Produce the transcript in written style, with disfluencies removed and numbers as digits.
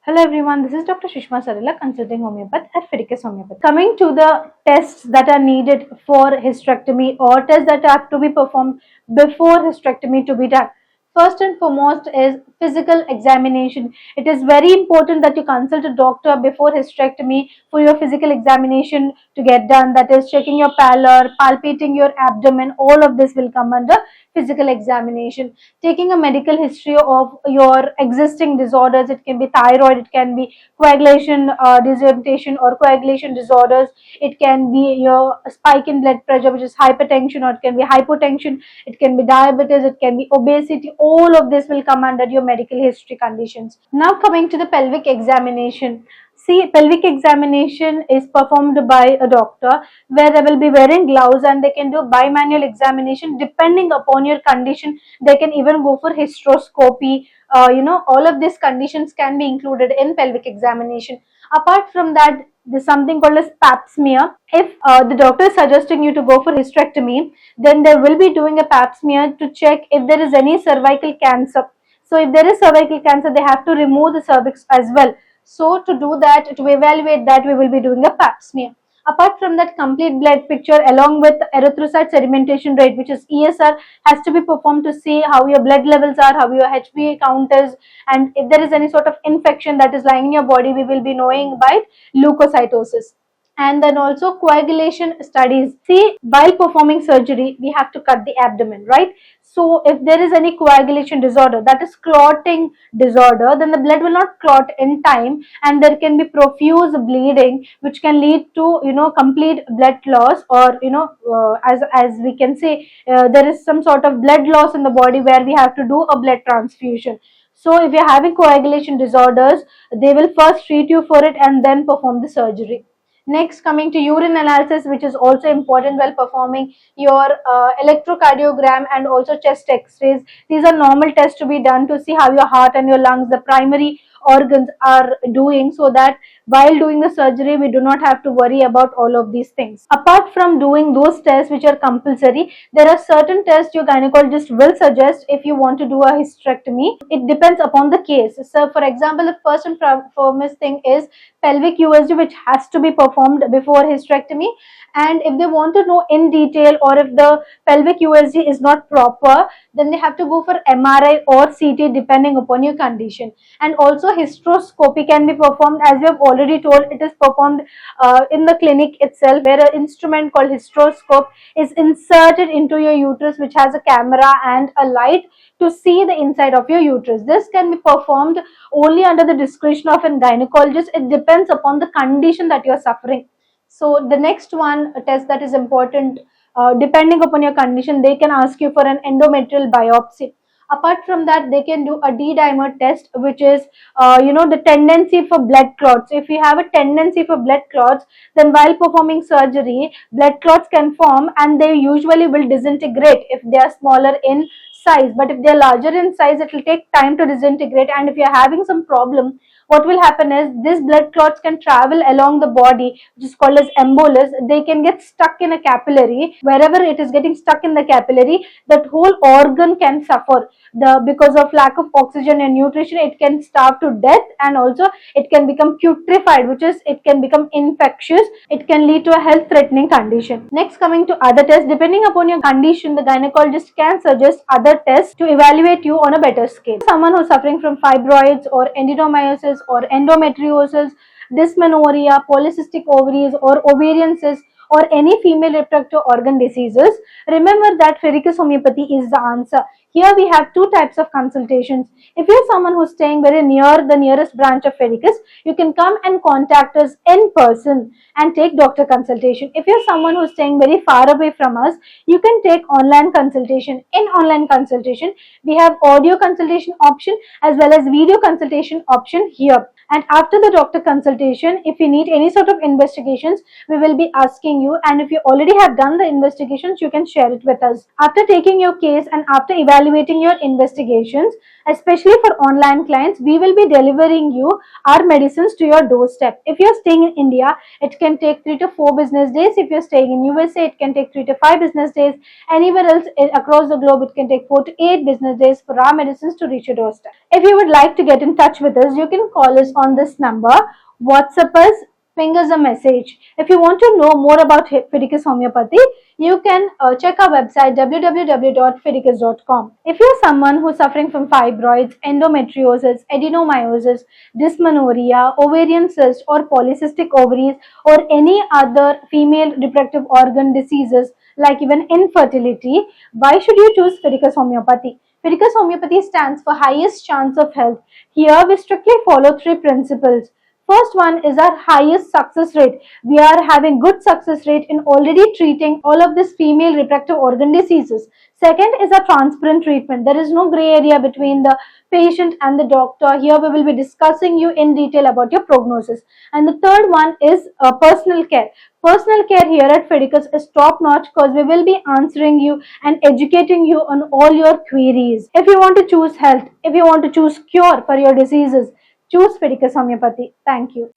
Hello everyone, this is Dr. Shishma Sarila, consulting homeopath at Fidelis Homeopathy. Coming to the tests that are needed for hysterectomy or tests that have to be performed before hysterectomy to be done. First and foremost is physical examination. It is very important that you consult a doctor before hysterectomy for your physical examination to get done. That is checking your pallor, palpating your abdomen. All of this will come under physical examination. Taking a medical history of your existing disorders. It can be thyroid, it can be coagulation disorientation or coagulation disorders. It can be your spike in blood pressure, which is hypertension, or it can be hypotension. It can be diabetes, it can be obesity. All of this will come under your medical history conditions. Now coming to the pelvic examination. See, pelvic examination is performed by a doctor where they will be wearing gloves and they can do bimanual examination depending upon your condition. They can even go for hysteroscopy. All of these conditions can be included in pelvic examination. Apart from that, there's something called as pap smear. If the doctor is suggesting you to go for hysterectomy, then they will be doing a pap smear to check if there is any cervical cancer. So if there is cervical cancer, they have to remove the cervix as well. So to do that, to evaluate that, we will be doing a pap smear. Apart from that, complete blood picture along with erythrocyte sedimentation rate, which is ESR, has to be performed to see how your blood levels are, how your HbA count is, and if there is any sort of infection that is lying in your body, we will be knowing by leukocytosis. And then also coagulation studies. See, while performing surgery, we have to cut the abdomen, right? So if there is any coagulation disorder, that is clotting disorder, then the blood will not clot in time and there can be profuse bleeding, which can lead to complete blood loss, or as we can say, there is some sort of blood loss in the body where we have to do a blood transfusion. So if you're having coagulation disorders, they will first treat you for it and then perform the surgery. Next, coming to urine analysis, which is also important while performing your electrocardiogram and also chest x-rays. These are normal tests to be done to see how your heart and your lungs, the primary organs, are doing, so that while doing the surgery, we do not have to worry about all of these things. Apart from doing those tests which are compulsory, there are certain tests your gynecologist will suggest if you want to do a hysterectomy. It depends upon the case. So for example, the first and foremost thing is pelvic USG, which has to be performed before hysterectomy. And if they want to know in detail, or if the pelvic USG is not proper, then they have to go for MRI or CT depending upon your condition. And also hysteroscopy can be performed, as we have already told. It is performed in the clinic itself, where an instrument called hysteroscope is inserted into your uterus, which has a camera and a light to see the inside of your uterus. This can be performed only under the discretion of a gynecologist. It depends upon the condition that you are suffering. So the next one, a test that is important, depending upon your condition, they can ask you for an endometrial biopsy. Apart from that, they can do a D-dimer test, which is the tendency for blood clots. If you have a tendency for blood clots, then while performing surgery, blood clots can form and they usually will disintegrate if they are smaller in size. But if they are larger in size, it will take time to disintegrate. And if you are having some problem, what will happen is these blood clots can travel along the body, which is called as embolus. They can get stuck in a capillary. Wherever it is getting stuck in the capillary, that whole organ can suffer. Because of lack of oxygen and nutrition, it can starve to death, and also it can become putrefied, which is it can become infectious. It can lead to a health threatening condition. Next, coming to other tests, depending upon your condition, the gynecologist can suggest other tests to evaluate you on a better scale. Someone who is suffering from fibroids or adenomyosis or endometriosis, dysmenorrhea, polycystic ovaries or ovarian cysts, or any female reproductive organ diseases, remember that Fidelis Homeopathy is the answer. Here we have two types of consultations. If you're someone who's staying very near the nearest branch of Fidelis, you can come and contact us in person and take doctor consultation. If you're someone who's staying very far away from us, you can take online consultation. In online consultation, we have audio consultation option as well as video consultation option here. And after the doctor consultation, if you need any sort of investigations, we will be asking you, and if you already have done the investigations, you can share it with us. After taking your case and after evaluating evaluating your investigations. Especially for online clients, we will be delivering you our medicines to your doorstep. If you're staying in India, it can take 3 to 4 business days. If you're staying in USA, it can take 3 to 5 business days. Anywhere else across the globe, it can take 4 to 8 business days for our medicines to reach your doorstep. If you would like to get in touch with us, you can call us on this number, WhatsApp us, ping us a message. If you want to know more about Fideicus Homeopathy, you can check our website www.fideicus.com. If you're someone who's suffering from fibroids, endometriosis, adenomyosis, dysmenorrhea, ovarian cyst or polycystic ovaries, or any other female reproductive organ diseases like even infertility, why should you choose Fideicus Homeopathy? Fideicus Homeopathy stands for highest chance of health. Here we strictly follow 3 principles. First one is our highest success rate. We are having good success rate in already treating all of these female reproductive organ diseases. Second is a transparent treatment. There is no gray area between the patient and the doctor. Here we will be discussing you in detail about your prognosis. And the third one is personal care. Personal care here at Fideicus is top notch because we will be answering you and educating you on all your queries. If you want to choose health, if you want to choose cure for your diseases, choose Fideicus Homeopathy. Thank you.